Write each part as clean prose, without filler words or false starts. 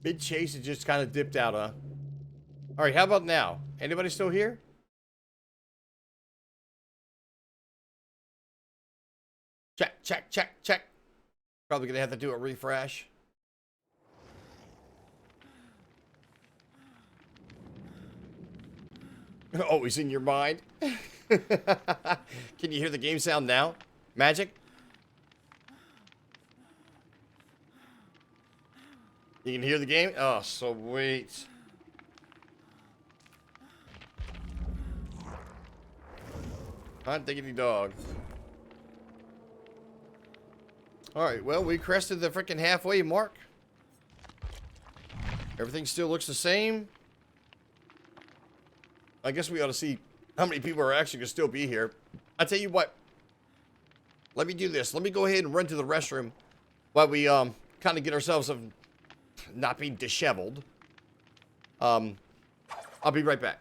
Mid chase, it just kind of dipped out, huh? All right, how about now? Anybody still here? Check, check, check, check. Probably gonna have to do a refresh. Always in your mind. Can you hear the game sound now? Magic? You can hear the game? Oh, sweet. Hot diggity dog. Alright, well, we crested the freaking halfway mark. Everything still looks the same. I guess we ought to see how many people are actually going to still be here. I tell you what. Let me do this. Let me go ahead and run to the restroom while we kind of get ourselves not being disheveled. I'll be right back.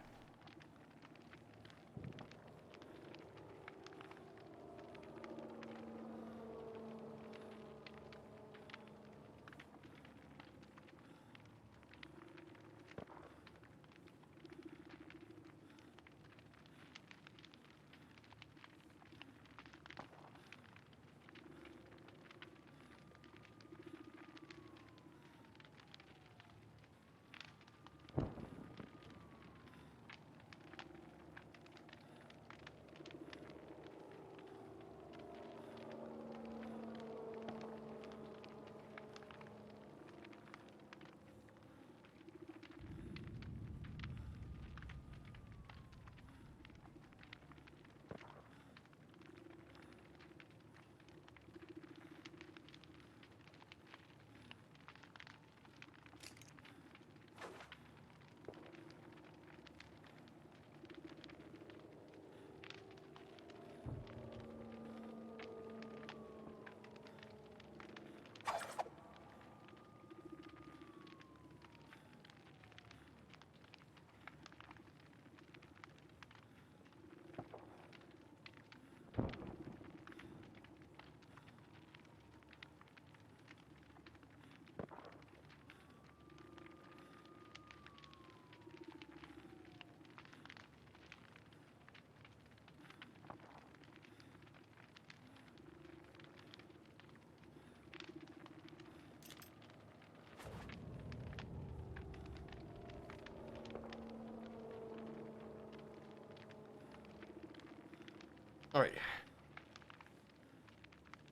All right.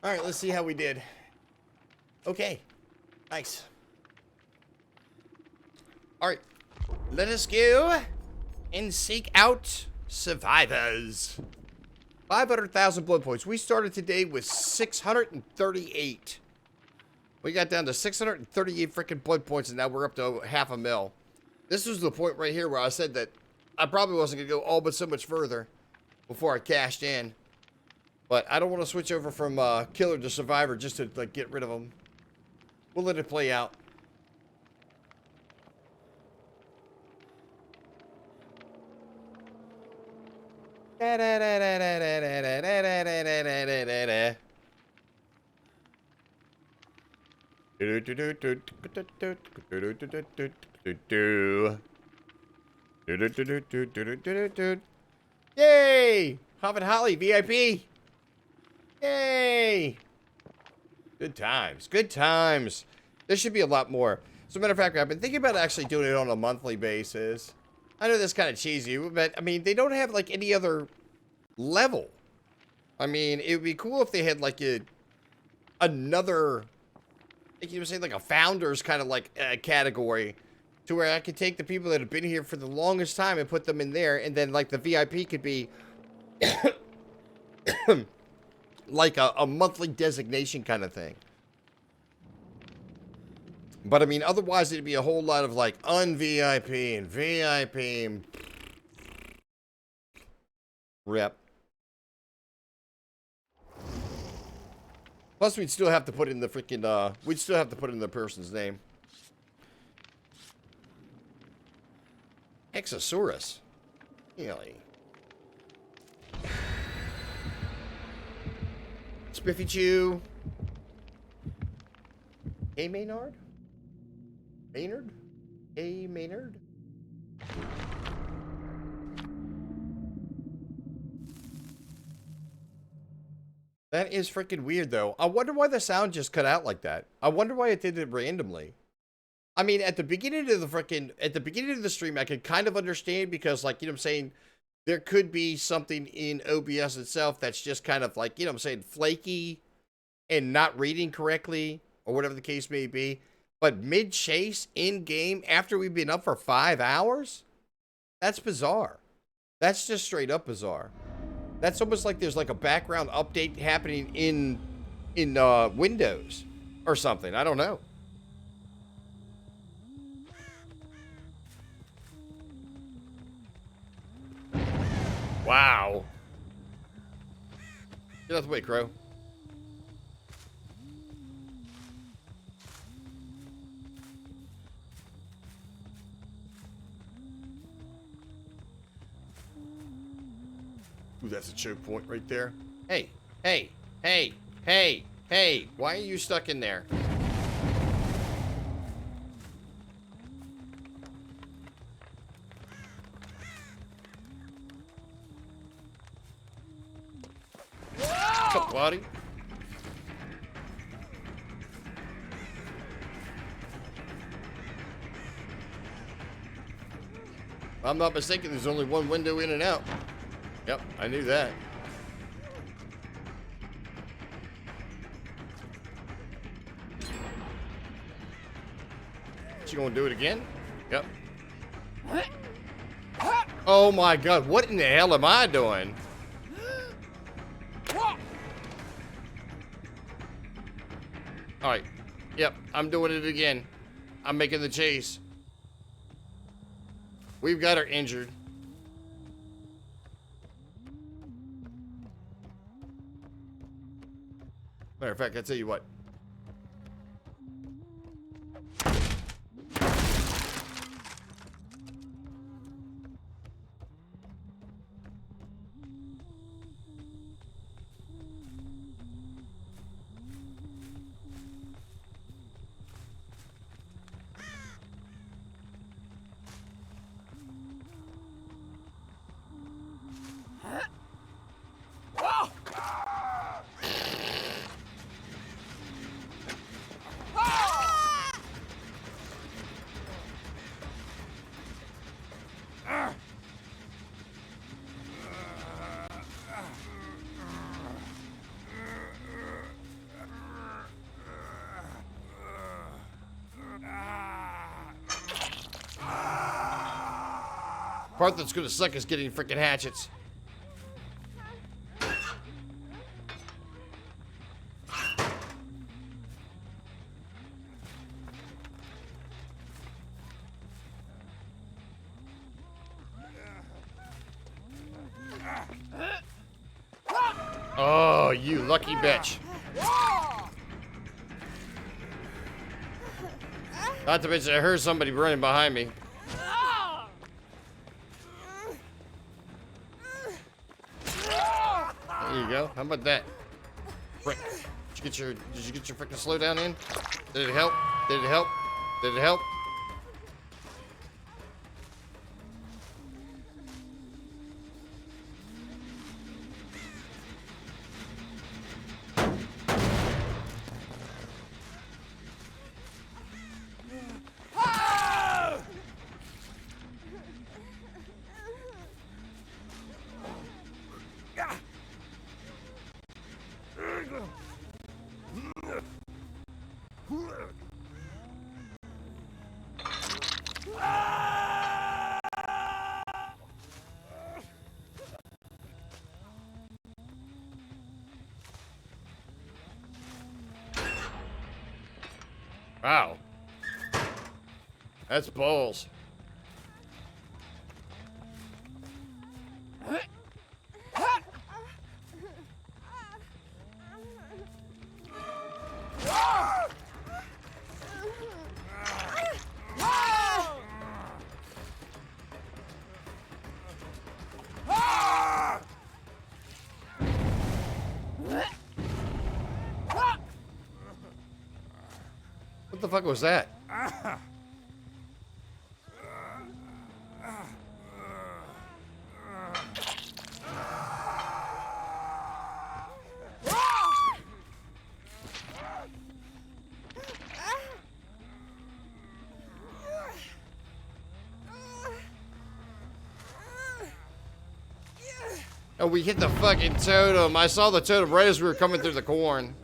All right, let's see how we did. Okay. Nice. All right. Let us go and seek out survivors. 500,000 blood points. We started today with 638. We got down to 638 freaking blood points, and now we're up to half a mil. This was the point right here where I said that I probably wasn't going to go all but so much further before I cashed in. But I don't want to switch over from killer to survivor just to like get rid of them. We'll let it play out. Yay! Hobbit Holly VIP. Yay! Good times. Good times. There should be a lot more. As a matter of fact, I've been thinking about actually doing it on a monthly basis. I know that's kind of cheesy, but I mean, they don't have like any other level. I mean, it would be cool if they had like another, like you were saying, like a founders kind of like category to where I could take the people that have been here for the longest time and put them in there, and then like the VIP could be like a monthly designation kind of thing. But I mean, otherwise it'd be a whole lot of like un-VIP and VIP and rep. Plus, we'd still have to put in the freaking, we'd still have to put in the person's name. Exosaurus. Really? Spiffy Chew. Hey, Maynard? Maynard? A. Maynard? That is freaking weird, though. I wonder why the sound just cut out like that. I wonder why it did it randomly. I mean, at the beginning of the stream, I could kind of understand because, like, you know what I'm saying, there could be something in OBS itself that's just kind of like, you know what I'm saying, flaky and not reading correctly or whatever the case may be. But mid-chase, in-game, after we've been up for 5 hours? That's bizarre. That's just straight up bizarre. That's almost like there's like a background update happening in Windows or something. I don't know. Wow. Get out the way, Crow. Ooh, that's a choke point right there. Hey, hey, hey, hey, hey. Why are you stuck in there? What's up, buddy? If I'm not mistaken, there's only one window in and out. Yep, I knew that. She gonna do it again? Yep. Oh my god, what in the hell am I doing? Alright. Yep, I'm doing it again. I'm making the chase. We've got her injured. Matter of fact, I'll tell you what. Part that's gonna suck is getting freaking hatchets. Oh, you lucky bitch. Not to mention, I heard somebody running behind me. There you go. How about that? Frick. Did you get your freaking slowdown in? Did it help? Did it help? Did it help? Wow. That's balls. What the fuck was that? Oh, we hit the fucking totem. I saw the totem right as we were coming through the corn.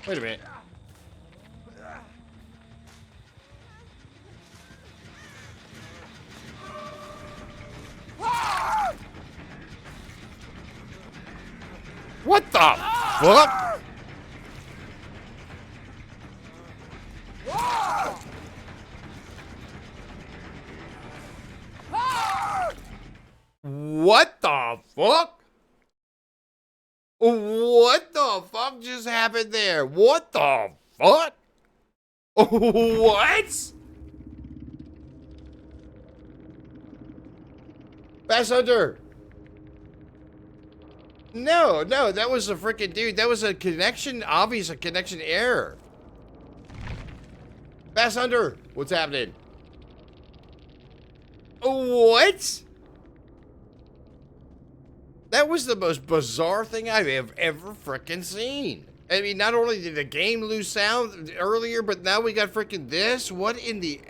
Wait a minute. What the fuck? What the fuck? What the fuck just happened there? What the fuck? What? Bass Hunter. No, that was a freaking dude. That was a connection, obvious a connection error. Bass Hunter, what's happening? What? That was the most bizarre thing I have ever freaking seen. I mean, not only did the game lose sound earlier, but now we got freaking this. What in the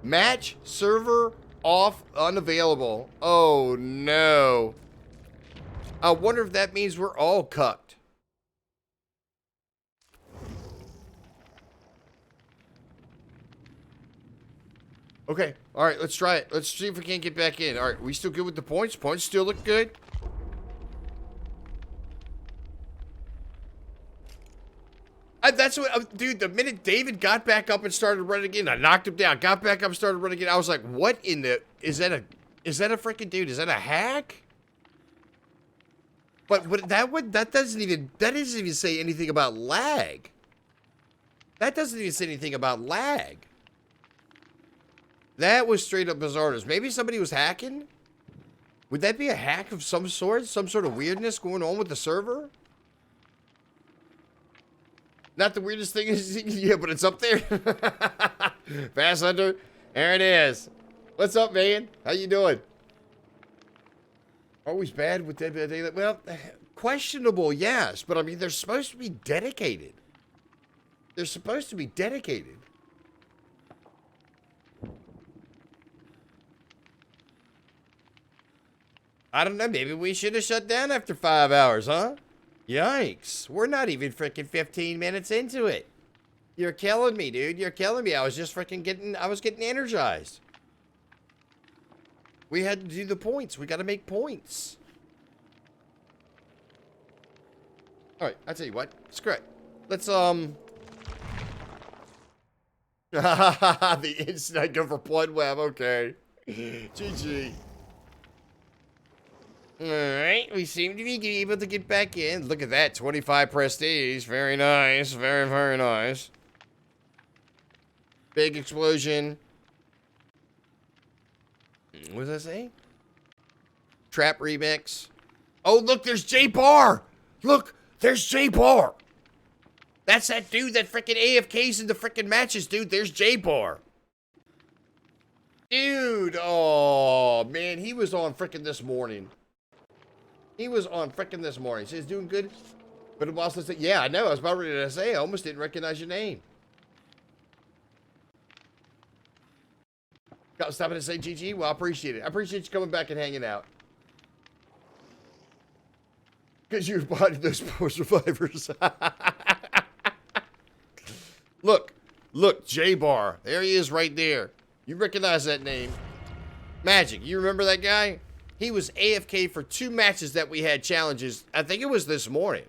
match server off unavailable? Oh no. I wonder if that means we're all cucked. Okay, all right, let's try it. Let's see if we can't get back in. All right, we still good with the points? Points still look good. That's what, dude, the minute David got back up and started running again, I knocked him down, got back up and started running again. I was like, what in the, is that a freaking dude? Is that a hack? But that doesn't even say anything about lag. That doesn't even say anything about lag. That was straight up bizarreness. Maybe somebody was hacking? Would that be a hack of some sort? Some sort of weirdness going on with the server? Not the weirdest thing is, yeah, but it's up there. Fast Hunter, there it is. What's up, man? How you doing? Always bad with that. Well, questionable, yes, but I mean, they're supposed to be dedicated. They're supposed to be dedicated. I don't know, maybe we should have shut down after 5 hours, huh? Yikes. We're not even freaking 15 minutes into it. You're killing me, dude. You're killing me. I was just freaking getting energized. We had to do the points. We got to make points. All right, I'll tell you what. Screw it. Let's, the instant I go for Bloodweb. Okay. GG. Alright, we seem to be able to get back in. Look at that, 25 prestige. Very nice. Very, very nice. Big explosion. What does that say? Trap remix. Oh, look, there's J-Bar. Look, there's J-Bar. That's that dude that freaking AFKs in the freaking matches, dude. There's J-Bar. Dude, oh, man, he was on freaking this morning. He was on frickin' this morning. So he's doing good. But it was also said, yeah, I know. I was about ready to say, I almost didn't recognize your name. Got stopping to say GG? Well, I appreciate it. I appreciate you coming back and hanging out. Because you're buying those poor survivors. Look, J-Bar. There he is right there. You recognize that name. Magic, you remember that guy? He was AFK for 2 matches that we had challenges. I think it was this morning.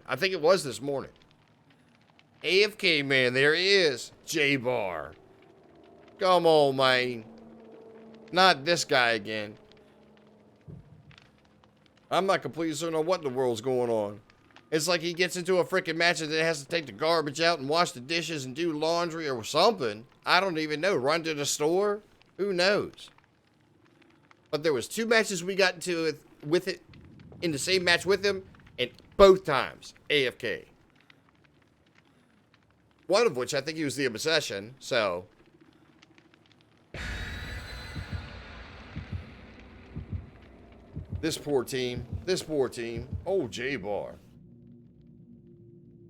AFK, man. There he is. J-Bar. Come on, man. Not this guy again. I'm not completely certain on what in the world's going on. It's like he gets into a freaking match and then has to take the garbage out and wash the dishes and do laundry or something. I don't even know. Run to the store? Who knows? But there was 2 matches we got into it with it in the same match with him, and both times AFK. One of which I think he was the Obsession, so. This poor team. This poor team. Oh, J-Bar.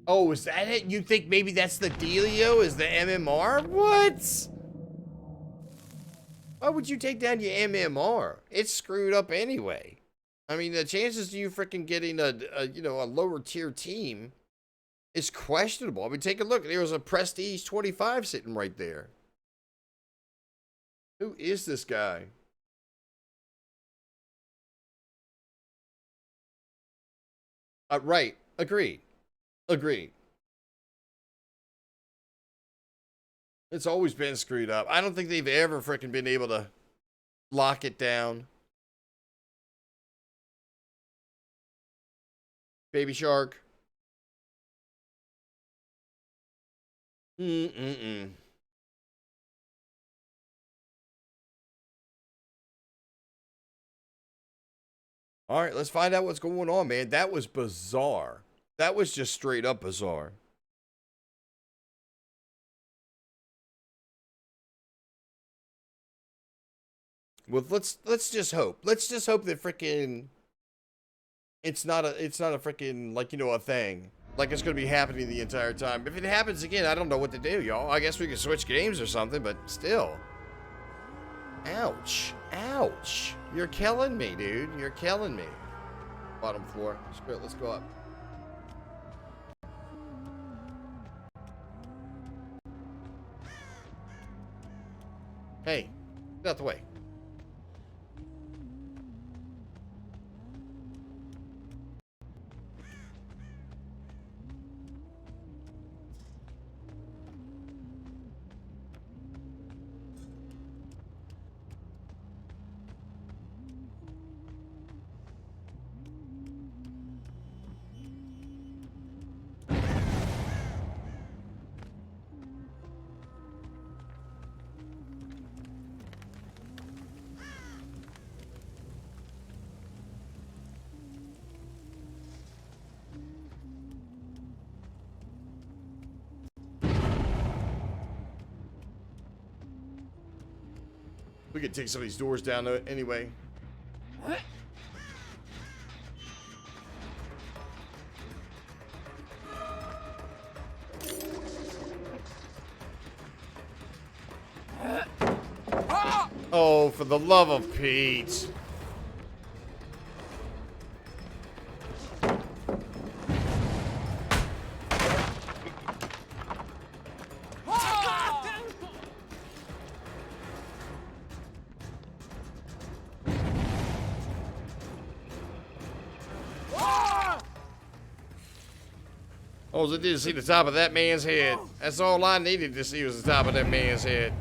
Oh, is that it? You think maybe that's the dealio? Is the MMR? What? Why would you take down your MMR? It's screwed up anyway. I mean, the chances of you freaking getting a lower tier team is questionable. I mean, take a look. There was a Prestige 25 sitting right there. Who is this guy? Right. Agreed. Agreed. It's always been screwed up. I don't think they've ever freaking been able to lock it down. Baby Shark. Mm-mm-mm. All right, let's find out what's going on, man. That was bizarre. That was just straight up bizarre. Well, let's just hope. Let's just hope that freaking it's not a freaking like a thing. Like it's gonna be happening the entire time. If it happens again, I don't know what to do, y'all. I guess we could switch games or something, but still. Ouch. Ouch. You're killing me, dude. You're killing me. Bottom floor. Screw it, let's go up. Hey, get out the way. We could take some of these doors down anyway. What? Oh, for the love of Pete. All I did is see the top of that man's head. That's all I needed to see was the top of that man's head.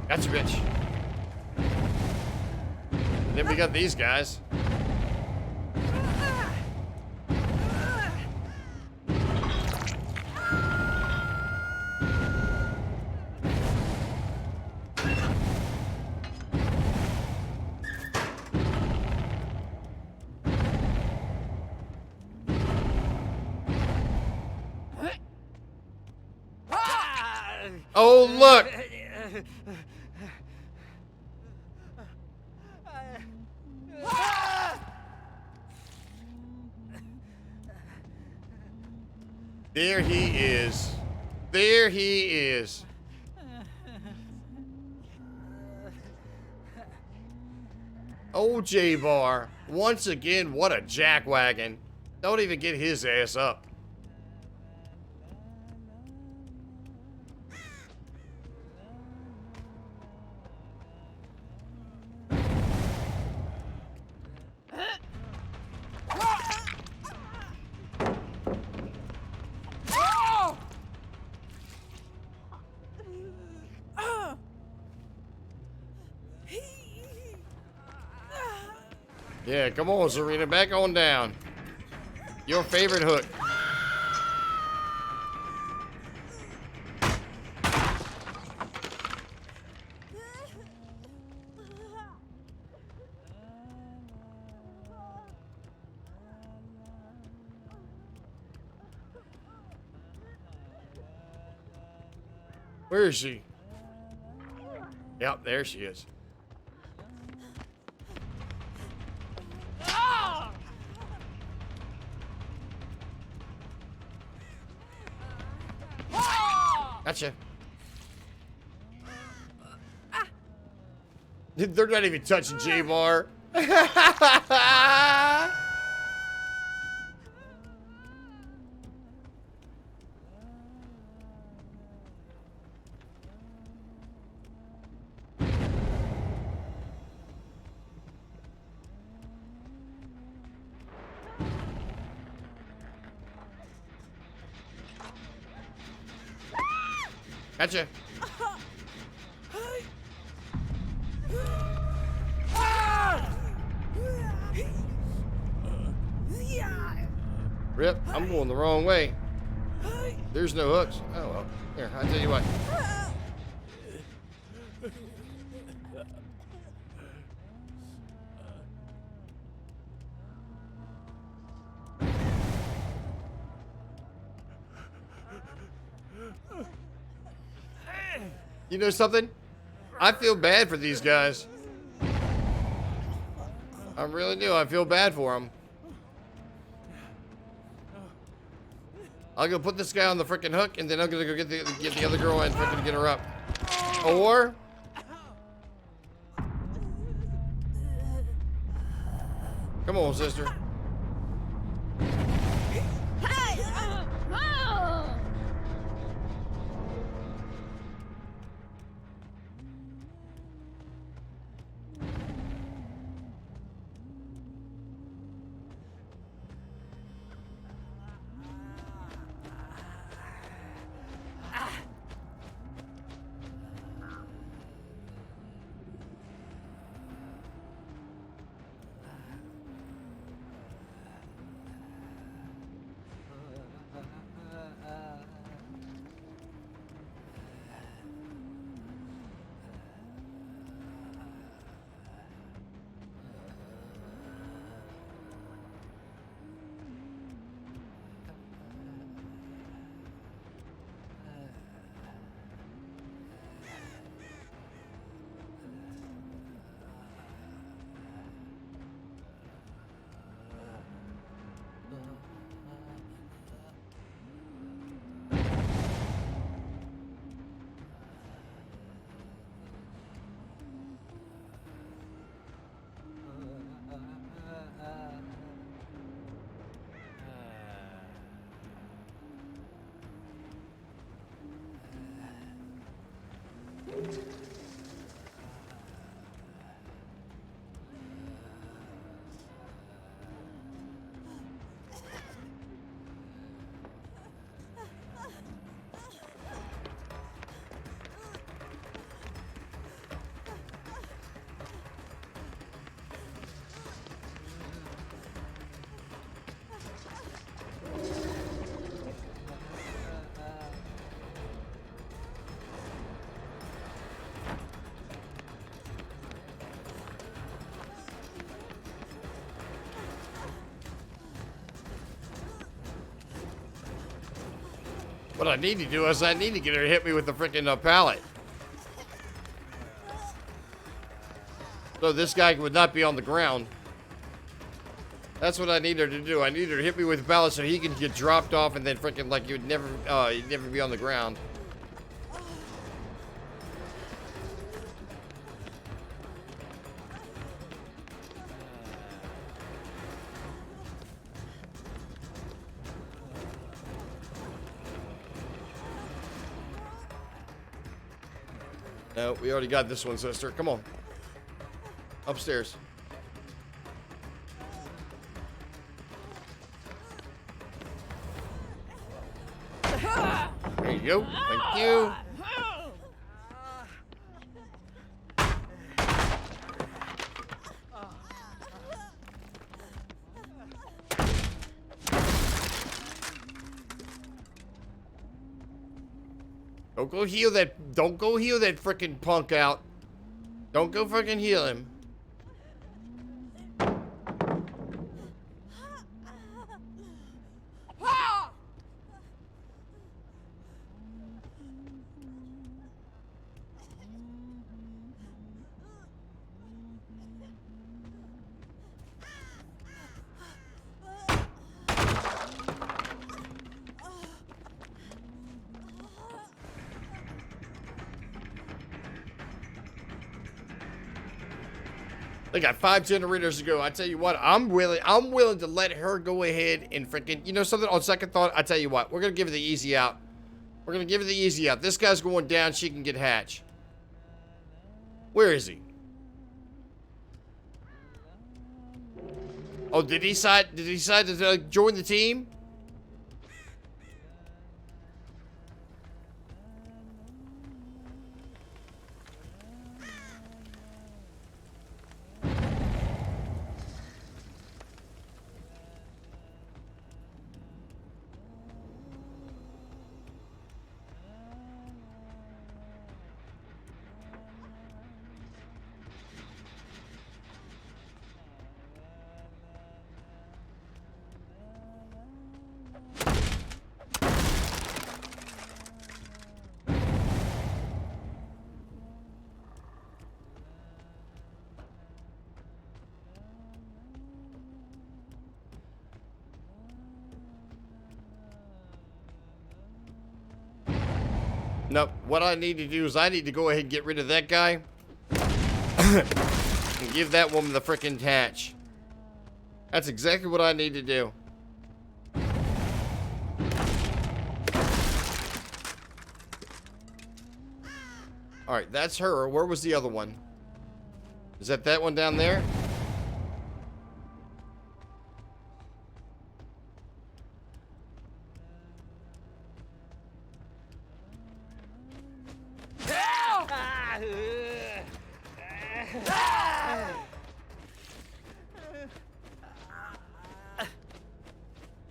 Gotcha, bitch. And then we got these guys. Oh, look! There he is. There he is. Oh, J-Bar. Once again, what a jackwagon. Don't even get his ass up. Yeah, come on, Serena. Back on down. Your favorite hook. Where is she? Yep, there she is. Gotcha. They're not even touching J-Bar. Gotcha. Rip, I'm going the wrong way. There's no hooks. Oh well. Here, I'll tell you what. You know something? I feel bad for these guys. I really do. I feel bad for them. I'll go put this guy on the freaking hook, and then I'm gonna go get the other girl and freaking get her up. Or come on, sister. What I need to do is I need to get her to hit me with the freaking pallet. So this guy would not be on the ground. That's what I need her to do. I need her to hit me with the pallet so he can get dropped off and then freaking like you'd never be on the ground. No, we already got this one, sister. Come on. Upstairs. There you go. Thank you. Don't go heal that. Don't go heal that freaking punk out. Don't go freaking heal him. They got 5 generators to go. I tell you what, I'm willing to let her go ahead and freaking, you know something, on second thought, I tell you what, we're gonna give her the easy out. We're gonna give her the easy out. This guy's going down, she can get Hatch. Where is he? Oh, did he decide to join the team? Nope. What I need to do is I need to go ahead and get rid of that guy. And give that woman the frickin' Hatch. That's exactly what I need to do. Alright, that's her. Where was the other one? Is that one down there?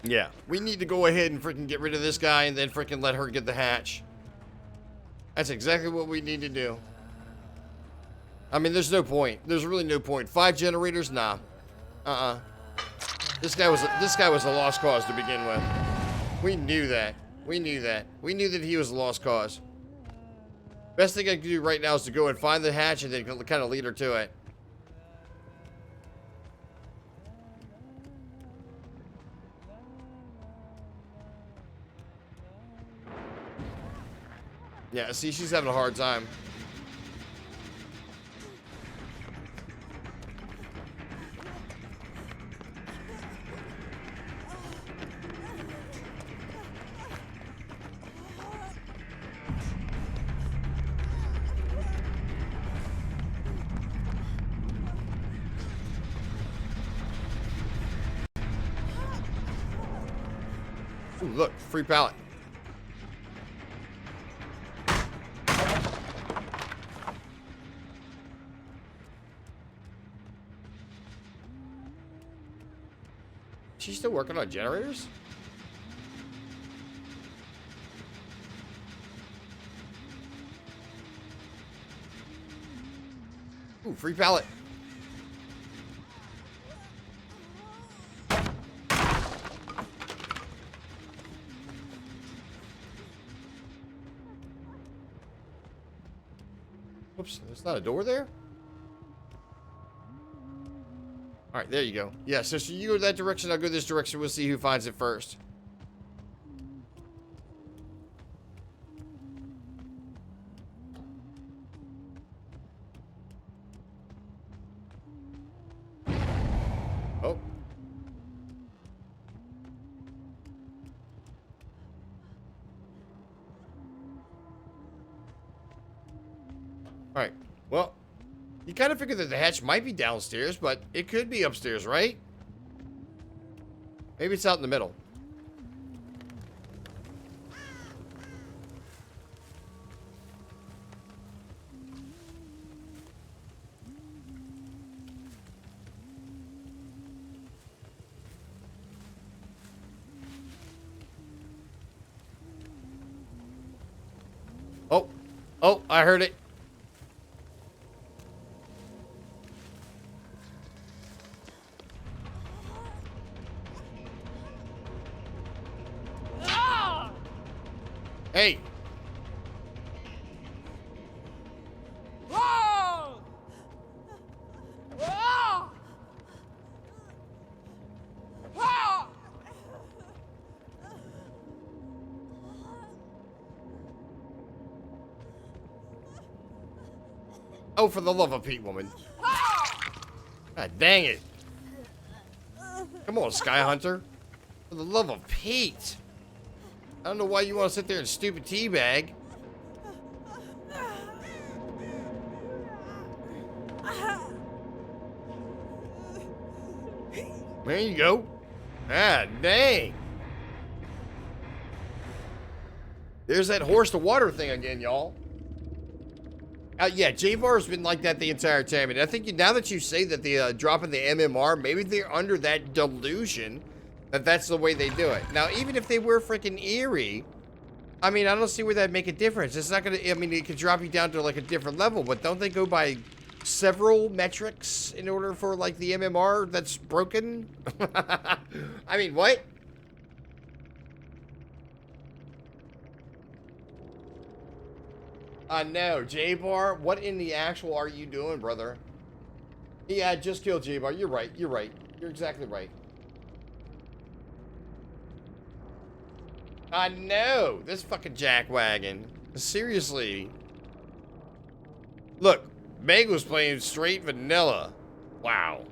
Yeah, we need to go ahead and freaking get rid of this guy and then freaking let her get the Hatch. That's exactly what we need to do. I mean, there's no point. There's really no point. 5 generators? Nah. This guy was a lost cause to begin with. We knew that. We knew that. We knew that he was a lost cause. Best thing I can do right now is to go and find the Hatch and then kind of lead her to it. Yeah, see, she's having a hard time. Ooh, look, free pallet. She's still working on generators? Ooh, free pallet. Whoops, there's not a door there? Alright, there you go. Yeah, so you go that direction, I'll go this direction. We'll see who finds it first. Oh. Alright, well, you kind of figure that the hatch might be downstairs, but it could be upstairs, right? Maybe it's out in the middle. Oh, I heard it. Hey. Oh, for the love of Pete, woman. God dang it. Come on, Sky Hunter. For the love of Pete. I don't know why you want to sit there and stupid teabag. There you go. Ah, dang. There's that horse to water thing again, y'all. Yeah, J-Bar's been like that the entire time. And I think now that you say that the dropping the MMR, maybe they're under that delusion that that's the way they do it. Now, even if they were freaking eerie, I mean, I don't see where that'd make a difference. It's not gonna, I mean, it could drop you down to like a different level, but don't they go by several metrics in order for like the MMR that's broken? I mean, what? No, J-Bar, what in the actual are you doing, brother? Yeah, just kill J-Bar. You're right. You're right. You're exactly right. I know. This fucking jackwagon. Seriously. Look, Meg was playing straight vanilla. Wow.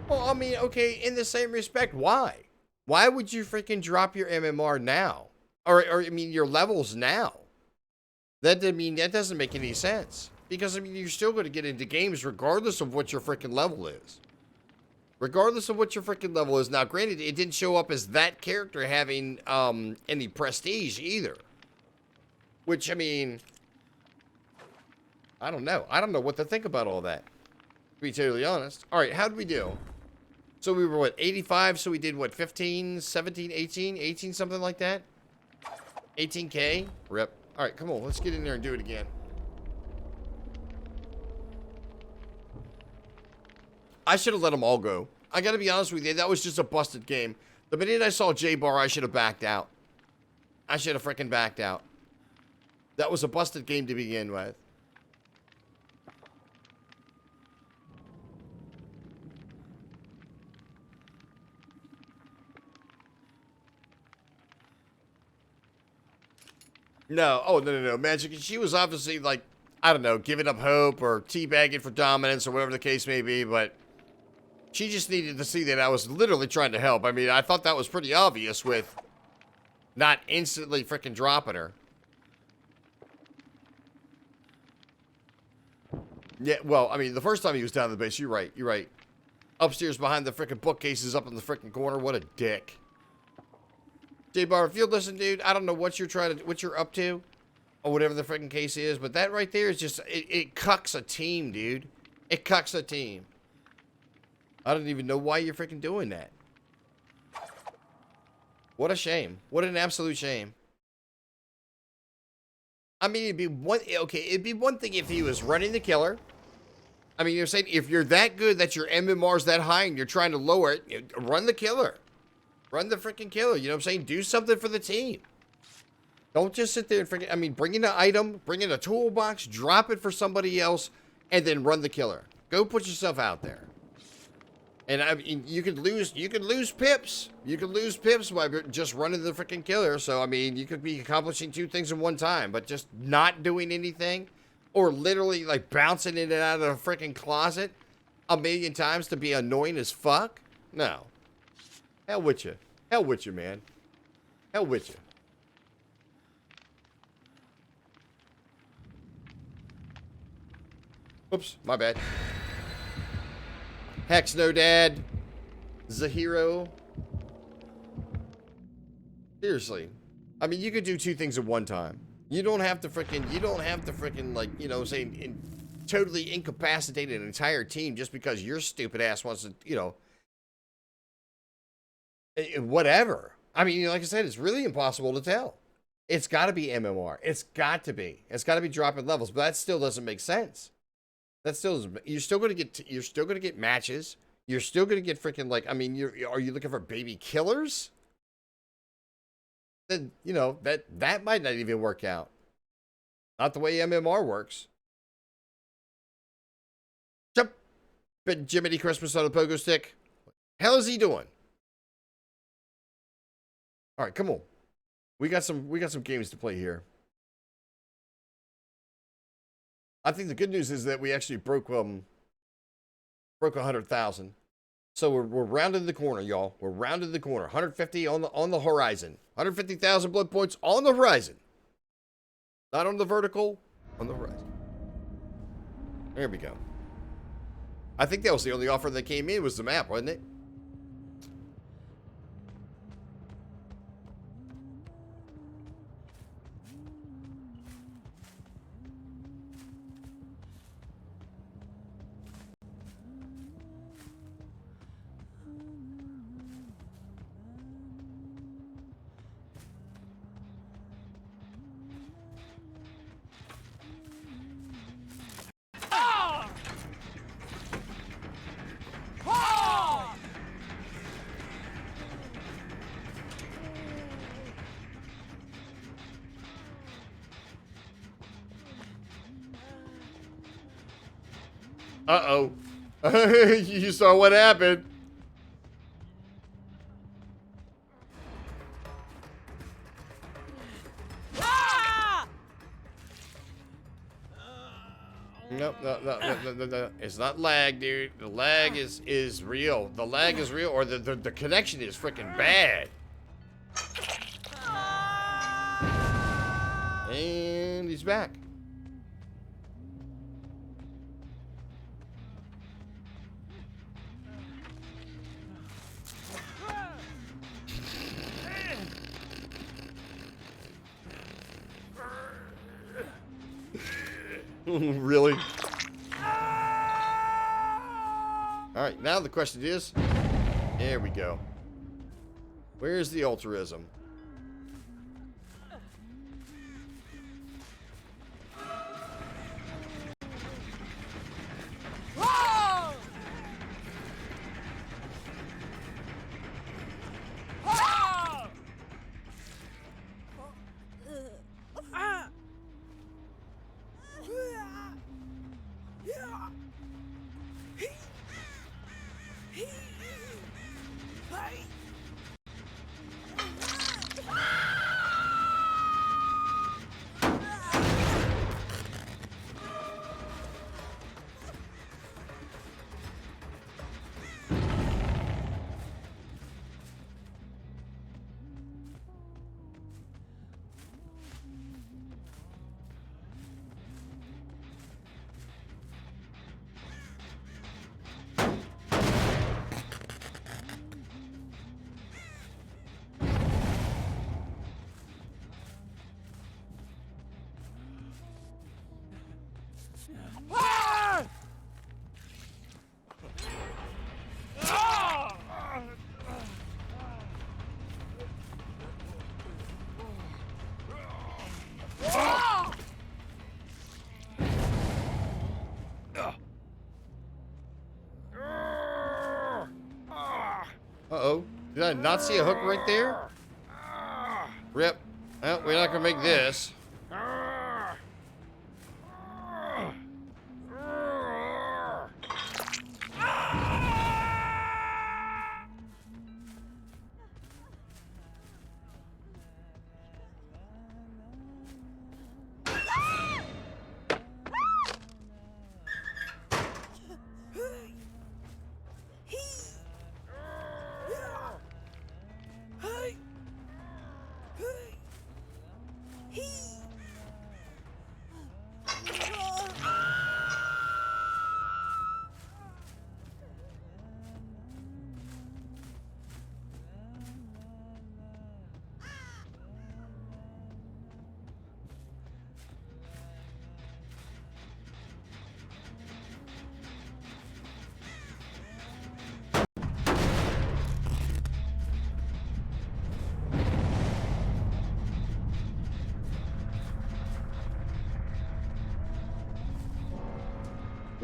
Well, I mean, okay, in the same respect, why? Why would you freaking drop your MMR now? Or I mean, your levels now? That doesn't make any sense. Because, I mean, you're still going to get into games regardless of what your freaking level is. Regardless of what your freaking level is. Now, granted, it didn't show up as that character having any prestige either. Which, I mean, I don't know. I don't know what to think about all that, to be totally honest. All right, how did we do? So we were, what, 85? So we did, what, 15, 17, 18? 18, something like that? 18K? Rip. All right, come on. Let's get in there and do it again. I should have let them all go. I got to be honest with you. That was just a busted game. The minute I saw J-Bar, I should have backed out. I should have freaking backed out. That was a busted game to begin with. No. Oh, no. Magic. She was obviously, like, I don't know, giving up hope or teabagging for dominance or whatever the case may be, but she just needed to see that I was literally trying to help. I mean, I thought that was pretty obvious with not instantly freaking dropping her. Yeah, well, I mean, the first time he was down in the base, you're right. You're right. Upstairs behind the freaking bookcases up in the freaking corner. What a dick. J-Bar, if you listen, dude, I don't know what you're up to, or whatever the freaking case is, but that right there is just, it cucks a team, dude. It cucks a team. I don't even know why you're freaking doing that. What a shame. What an absolute shame. I mean, it'd be one thing if he was running the killer. I mean, you're saying if you're that good that your MMR's that high and you're trying to lower it, run the killer. Run the freaking killer. You know what I'm saying? Do something for the team. Don't just sit there and freaking, I mean, bring in an item, bring in a toolbox, drop it for somebody else, and then run the killer. Go put yourself out there. And I mean, you could lose pips. You could lose pips by just running the freaking killer. So, I mean, you could be accomplishing two things in one time, but just not doing anything or literally like bouncing in and out of the freaking closet a million times to be annoying as fuck. No. Hell with you. Hell with you, man. Hell with you. Oops, my bad. Hex no dad. Zahiro. Seriously. I mean, you could do two things at one time. You don't have to freaking, like, you know, say, totally incapacitate an entire team just because your stupid ass wants to, you know, whatever. I mean, like I said, it's really impossible to tell. It's got to be MMR. It's got to be. It's got to be dropping levels, but that still doesn't make sense. That still doesn't. You're still gonna get matches. You're still gonna get freaking like. I mean, are you looking for baby killers? Then that might not even work out. Not the way MMR works. Jump, Jiminy Christmas on a pogo stick. Hell is he doing? All right, come on. We got some games to play here. I think the good news is that we actually broke 100,000. So we're rounding the corner, y'all. We're rounding the corner. 150 on the horizon. 150,000 blood points on the horizon. Not on the vertical, on the horizon. There we go. I think that was the only offer that came in was the map, wasn't it? Uh-oh. You saw what happened. Nope, no. It's not lag, dude. The lag is real. The lag is real, or the connection is freaking bad. And he's back. Really? Alright, now the question is, there we go. Where's the altruism? Uh-oh. Did I not see a hook right there? Rip. Well, we're not gonna make this.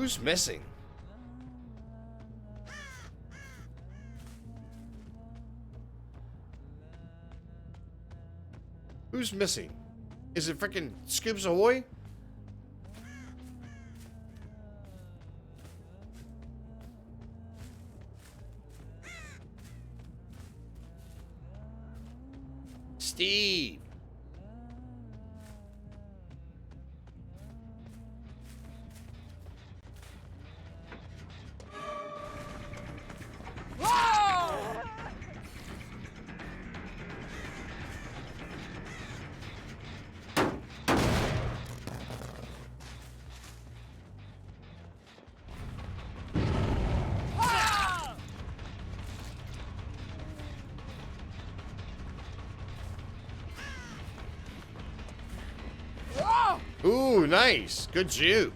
Who's missing? Who's missing? Is it freaking Scoops Ahoy? Steve. Ooh, nice. Good juke.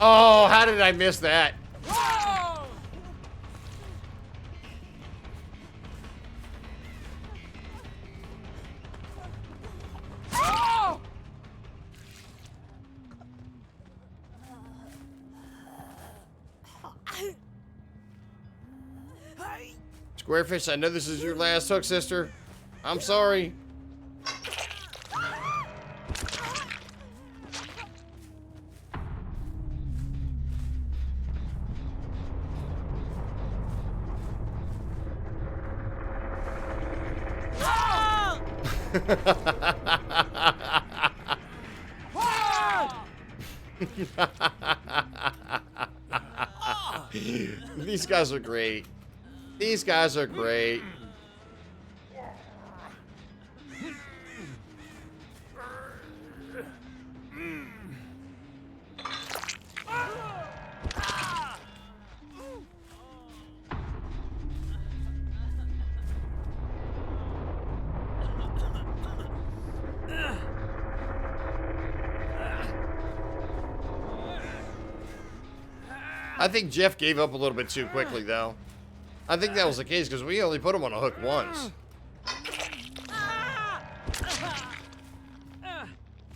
Oh, how did I miss that? Squarefish, I know this is your last hook, sister. I'm sorry. These guys are great. These guys are great. I think Jeff gave up a little bit too quickly, though. I think that was the case because we only put him on a hook once.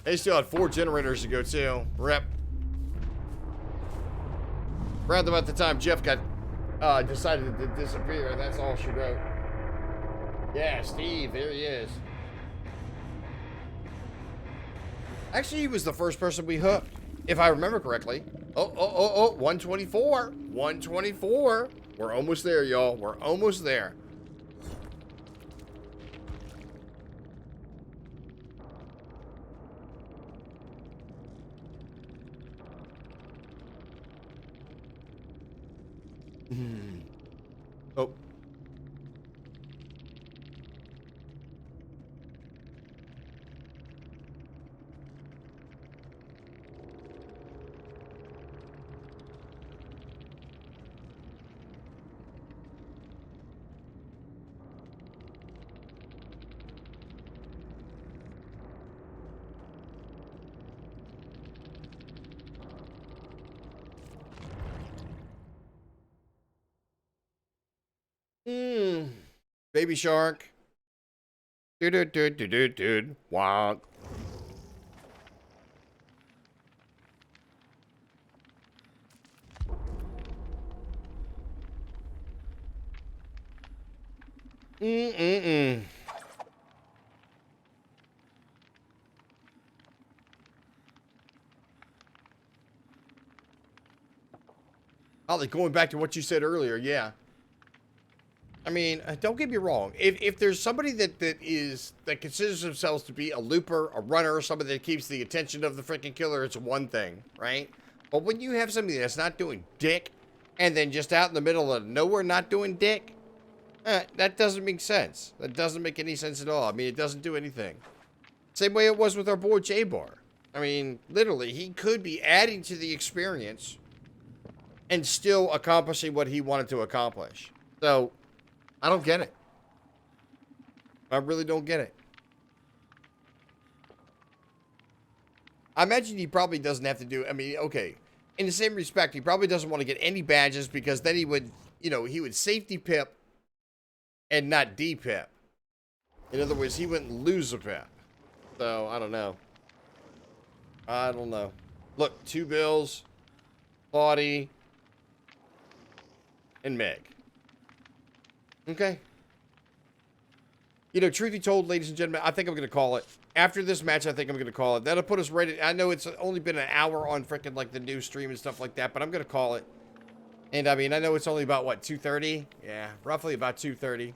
They still had 4 generators to go, too. Rep. Around about the time Jeff got decided to disappear, and that's all she wrote. Yeah, Steve, there he is. Actually, he was the first person we hooked, if I remember correctly. Oh, 124. 124. We're almost there, y'all. We're almost there. Oh. Baby shark. Dude. Wonk. Ollie, going back to what you said earlier, yeah. I mean, don't get me wrong. If there's somebody that considers themselves to be a looper, a runner, somebody that keeps the attention of the freaking killer, it's one thing, right? But when you have somebody that's not doing dick, and then just out in the middle of nowhere not doing dick, that doesn't make sense. That doesn't make any sense at all. I mean, it doesn't do anything. Same way it was with our boy J-Bar. I mean, literally, he could be adding to the experience and still accomplishing what he wanted to accomplish. So, I don't get it. I really don't get it. I imagine he probably doesn't have to do, I mean, okay. In the same respect, he probably doesn't want to get any badges because then he would, you know, he would safety pip and not D-pip. In other words, he wouldn't lose a pip. So, I don't know. I don't know. Look, 2 Bills, Claudie, and Meg. Okay. You know, truth be told, ladies and gentlemen, I think I'm going to call it. After this match, I think I'm going to call it. That'll put us right at, I know it's only been an hour on freaking like the new stream and stuff like that, but I'm going to call it. And I mean, I know it's only about, what, 2:30? Yeah, roughly about 2:30.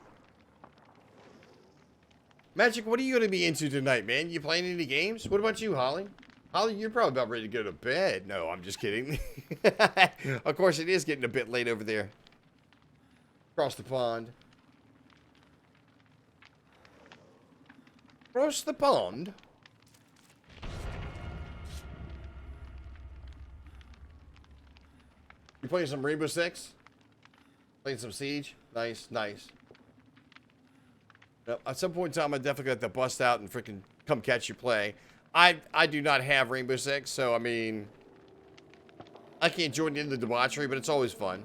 Magic, what are you going to be into tonight, man? You playing any games? What about you, Holly? Holly, you're probably about ready to go to bed. No, I'm just kidding. Of course, it is getting a bit late over there. Across the pond. Across the pond? You playing some Rainbow Six? Playing some Siege? Nice, nice. Well, at some point in time, I definitely got to bust out and freaking come catch you play. I do not have Rainbow Six, so I mean, I can't join in the debauchery, but it's always fun.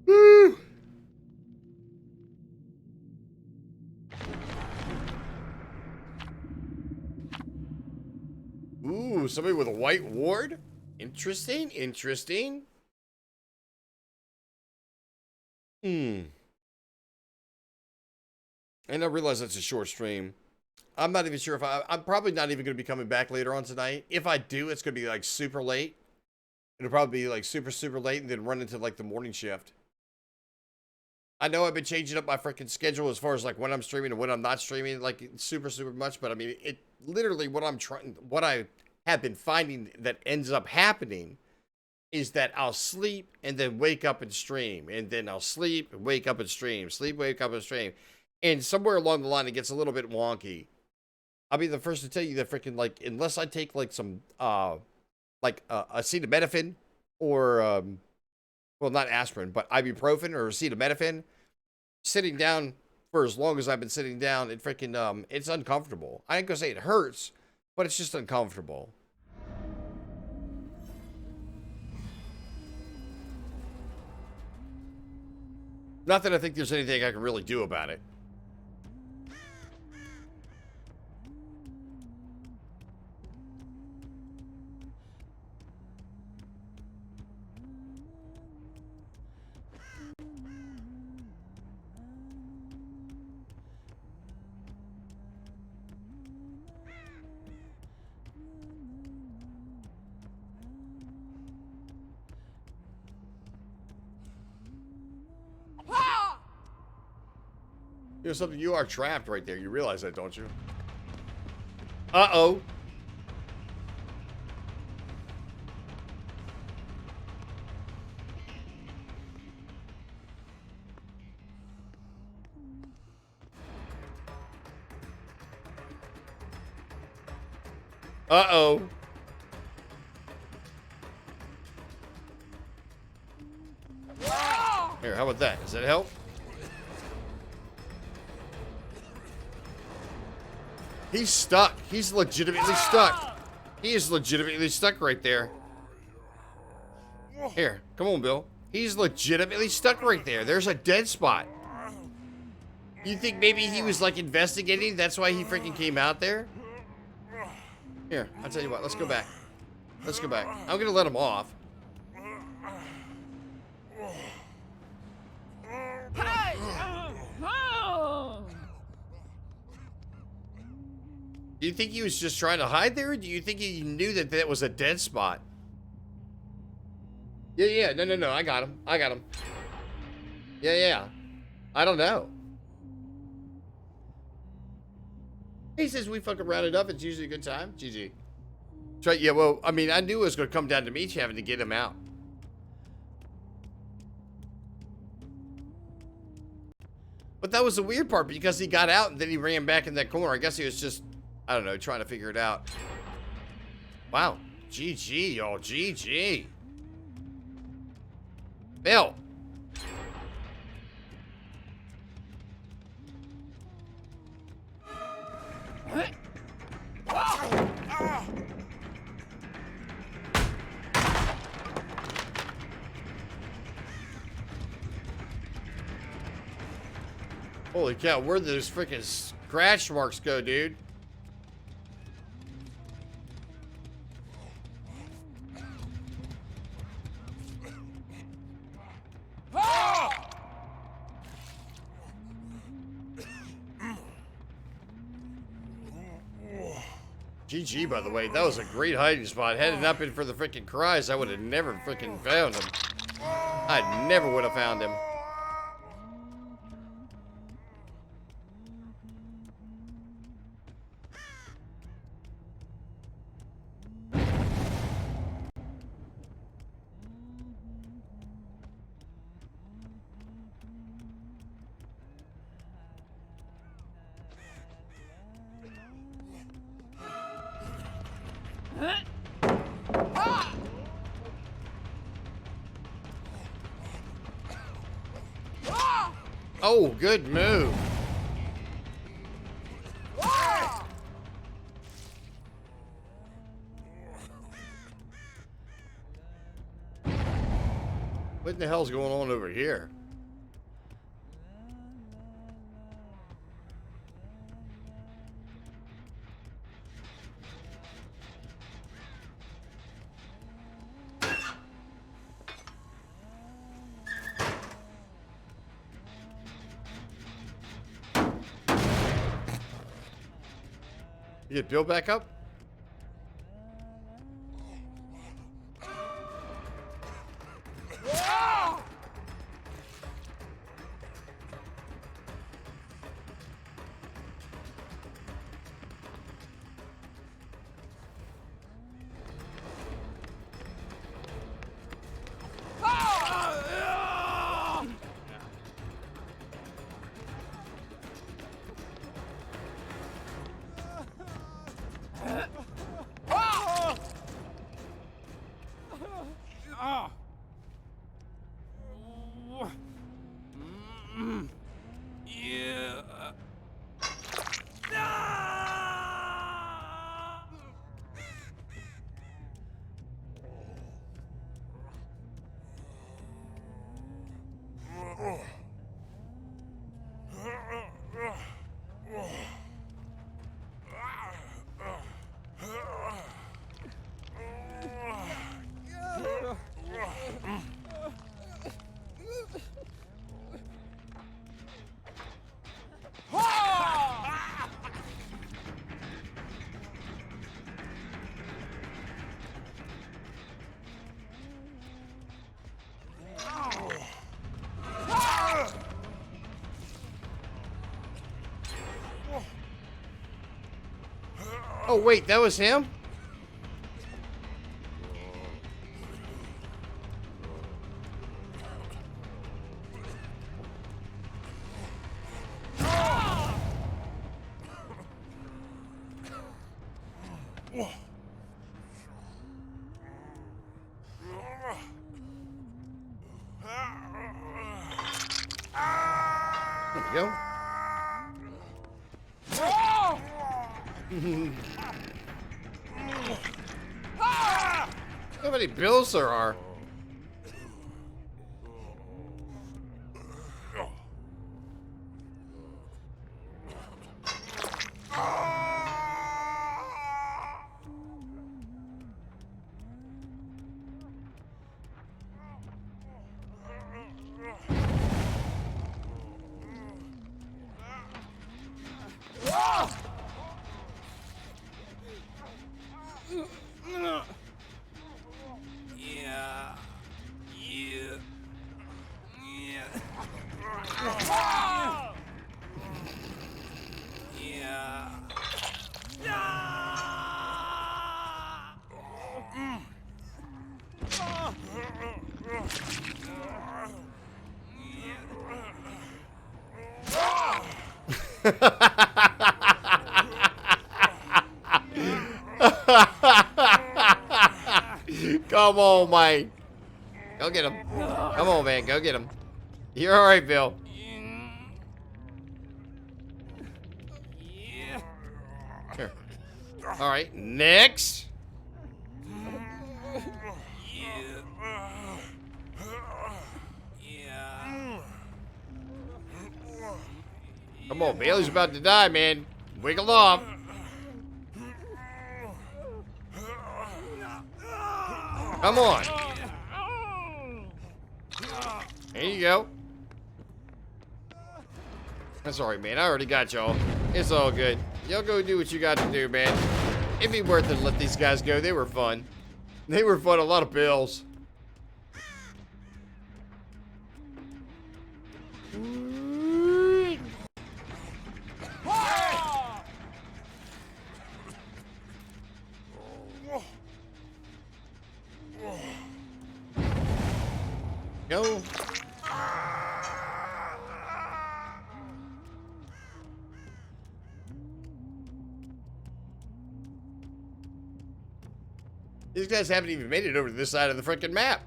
Woo! Ooh, somebody with a white ward? Interesting, interesting. And I realize that's a short stream. I'm not even sure if I'm probably not even going to be coming back later on tonight. If I do, it's going to be like super late. It'll probably be like super, super late and then run into like the morning shift. I know I've been changing up my freaking schedule as far as like when I'm streaming and when I'm not streaming like super, super much. But I mean, it literally what I have been finding that ends up happening is that I'll sleep and then wake up and stream. And then I'll sleep and wake up and stream. Sleep, wake up and stream. And somewhere along the line, it gets a little bit wonky. I'll be the first to tell you that freaking, like, unless I take, like, some, acetaminophen or, well, not aspirin, but ibuprofen or acetaminophen, sitting down for as long as I've been sitting down, it freaking, it's uncomfortable. I ain't gonna say it hurts, but it's just uncomfortable. Not that I think there's anything I can really do about it. You know something? You are trapped right there. You realize that, don't you? Uh-oh. Uh-oh. Here, how about that? Does that help? He's stuck. He's legitimately stuck. He is legitimately stuck right there. Here, come on, Bill. He's legitimately stuck right there. There's a dead spot. You think maybe he was, like, investigating? That's why he freaking came out there? Here, I'll tell you what. Let's go back. Let's go back. I'm going to let him off. Do you think he was just trying to hide there, or do you think he knew that that was a dead spot? Yeah, yeah. No, no, no. I got him. I got him. Yeah, yeah. I don't know. He says we fucking rounded up. It's usually a good time. GG. That's right. Yeah, well, I mean, I knew it was going to come down to me having to get him out. But that was the weird part because he got out and then he ran back in that corner. I guess he was just, I don't know, trying to figure it out. Wow. GG, y'all. GG. Bill. Holy cow, where'd those freaking scratch marks go, dude? GG, by the way. That was a great hiding spot. Had it not been for the freaking cries, I would have never freaking found him. I never would have found him. Oh, good move. What in the hell's going on over here? You get Bill back up? Oh, wait, that was him? There we go. How many bills there are? Yeah. Come on, Mike. Go get him. Come on, man. Go get him. You're all right, Bill. Here. All right, next. Come on, Bailey's about to die, man. Wiggle off. Come on. There you go. That's all right, man. I already got y'all. It's all good. Y'all go do what you got to do, man. It'd be worth it to let these guys go. They were fun. They were fun. A lot of bills. Go. These guys haven't even made it over to this side of the freaking map.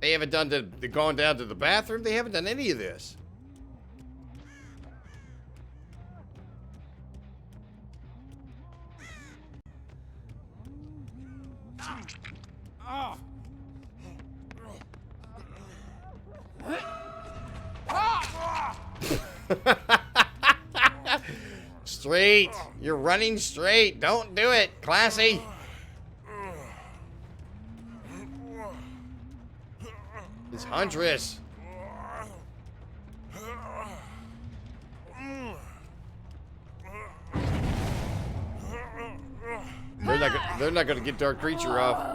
They haven't gone down to the bathroom. They haven't done any of this. Straight. You're running straight. Don't do it. Classy. It's Huntress. They're not gonna get Dark Creature off.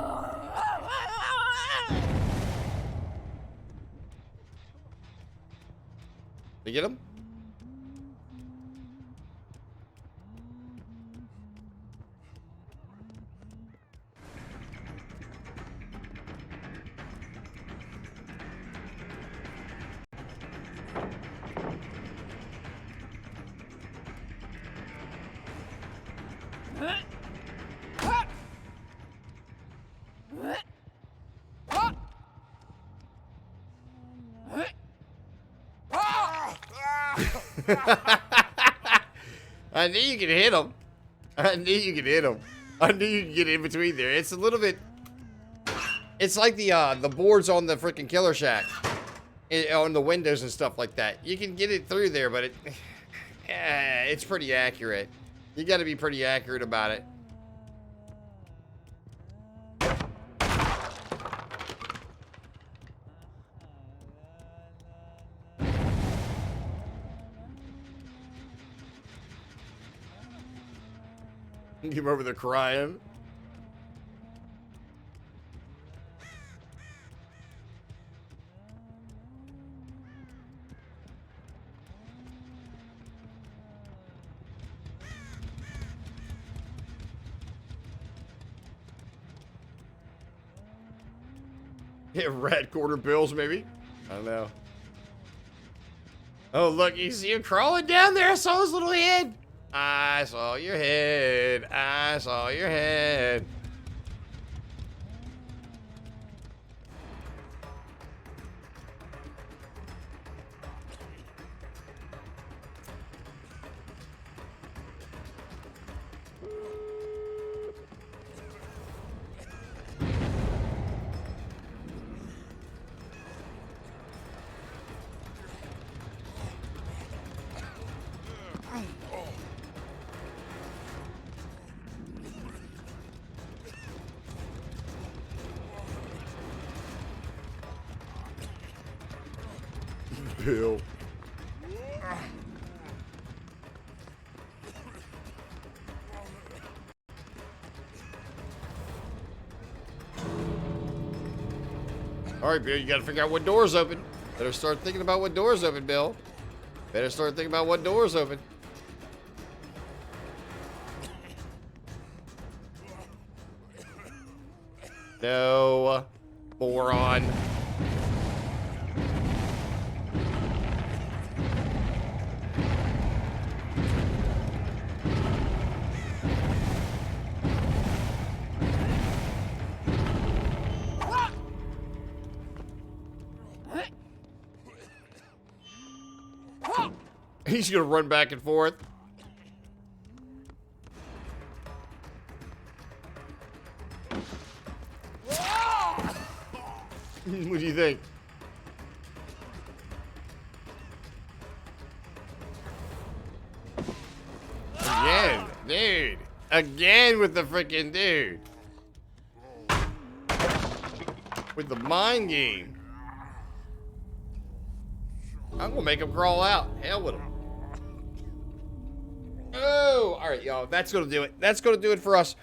They get him? I knew you could hit him. I knew you could hit him. I knew you could get in between there. It's a little bit. It's like the boards on the freaking Killer Shack, on the windows and stuff like that. You can get it through there, but it's pretty accurate. You got to be pretty accurate about it. Him over there crying. Yeah, rat quarter bills, maybe? I don't know. Oh, look, you see him crawling down there? I saw his little head. I saw your head. I saw your head. Bill. All right, Bill, you got to figure out what door's open. Better start thinking about what door's open, Bill. Better start thinking about what door's open. No, moron. He's gonna run back and forth. What do you think? Again, dude. Again with the freaking dude. With the mind game. I'm gonna make him crawl out. Hell with him. Oh, all right, y'all. That's gonna do it. That's gonna do it for us.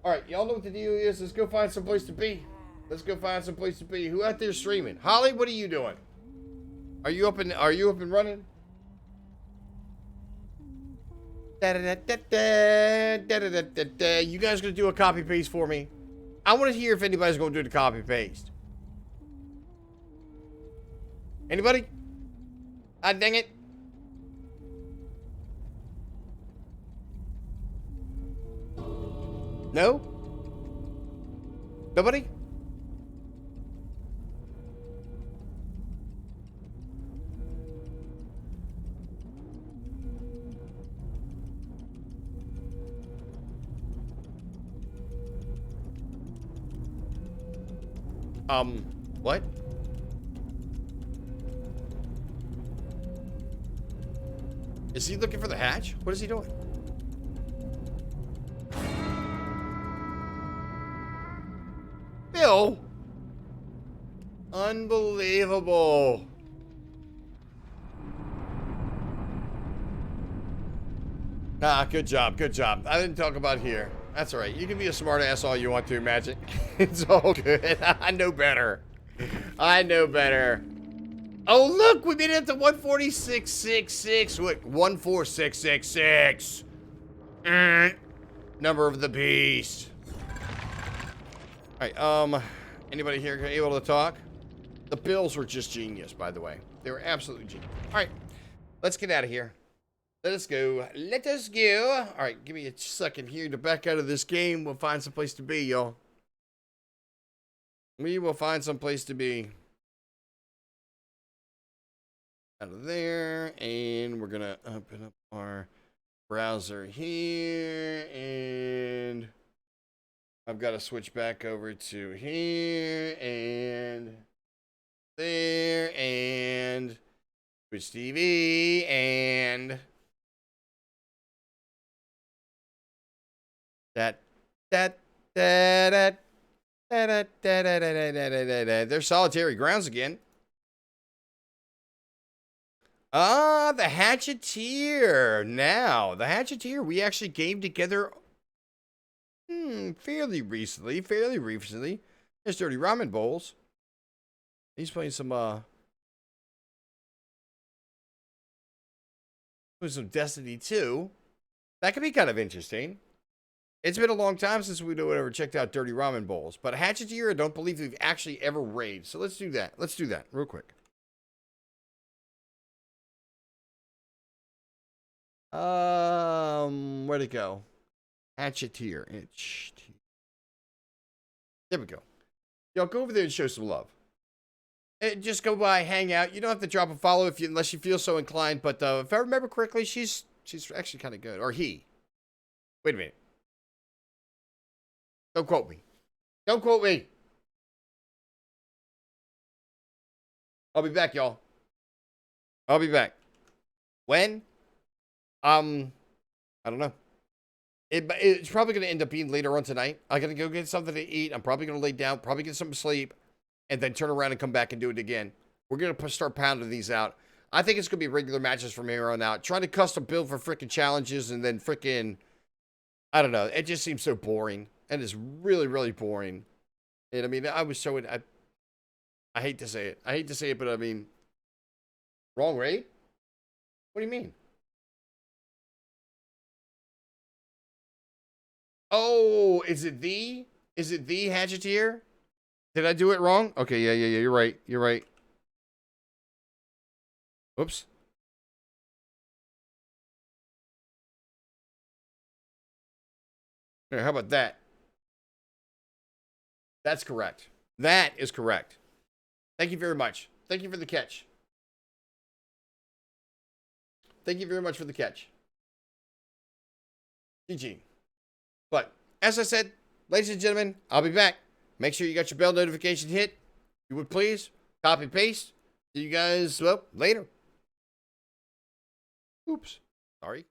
All right, y'all know what the deal is. Let's go find some place to be. Let's go find some place to be. Who out there streaming? Holly, what are you doing? Are you up and running? You guys gonna do a copy paste for me? I want to hear if anybody's gonna do the copy paste. Anybody? Ah, dang it. No? Nobody? What? Is he looking for the hatch? What is he doing? Bill? Unbelievable. Ah, good job, good job. I didn't talk about here. That's all right. You can be a smart ass all you want to, Magic. It's all good. I know better. I know better. Oh, look, we made it up to 146.66. What? 14666. Number of the beast. All right, anybody here able to talk? The Bills were just genius, by the way. They were absolutely genius. All right, let's get out of here. Let us go. Let us go. All right, give me a second here to back out of this game. We'll find some place to be, y'all. We will find some place to be. Out of there, and we're gonna open up our browser here, and I've got to switch back over to here and there and Twitch TV and there's Solitary Grounds again. Ah, the Hatcheteer. Now, the Hatcheteer, we actually game together fairly recently. There's Dirty Ramen Bowls. He's playing some Destiny 2. That could be kind of interesting. It's been a long time since we ever checked out Dirty Ramen Bowls. But Hatcheteer, I don't believe we've actually ever raided. So let's do that. Let's do that real quick. Where'd it go? Hatcheteer. There we go. Y'all go over there and show some love. And just go by, hang out. You don't have to drop a follow unless you feel so inclined. But if I remember correctly, she's actually kind of good. Or he. Wait a minute. Don't quote me. Don't quote me. I'll be back, y'all. I'll be back. When? I don't know. It's probably going to end up being later on tonight. I'm going to go get something to eat. I'm probably going to lay down, probably get some sleep, and then turn around and come back and do it again. We're going to start pounding these out. I think it's going to be regular matches from here on out. Trying to custom build for freaking challenges and then freaking, I don't know. It just seems so boring. And it's really, really boring. And I mean, I hate to say it. I hate to say it, but I mean, wrong raid? What do you mean? Oh, is it the Hatcheteer? Did I do it wrong? Okay, yeah, you're right. You're right. Oops. Here, how about that? That's correct. That is correct. Thank you very much. Thank you for the catch. Thank you very much for the catch. GG. But, as I said, ladies and gentlemen, I'll be back. Make sure you got your bell notification hit. If you would please, copy paste. See you guys, well, later. Oops. Sorry.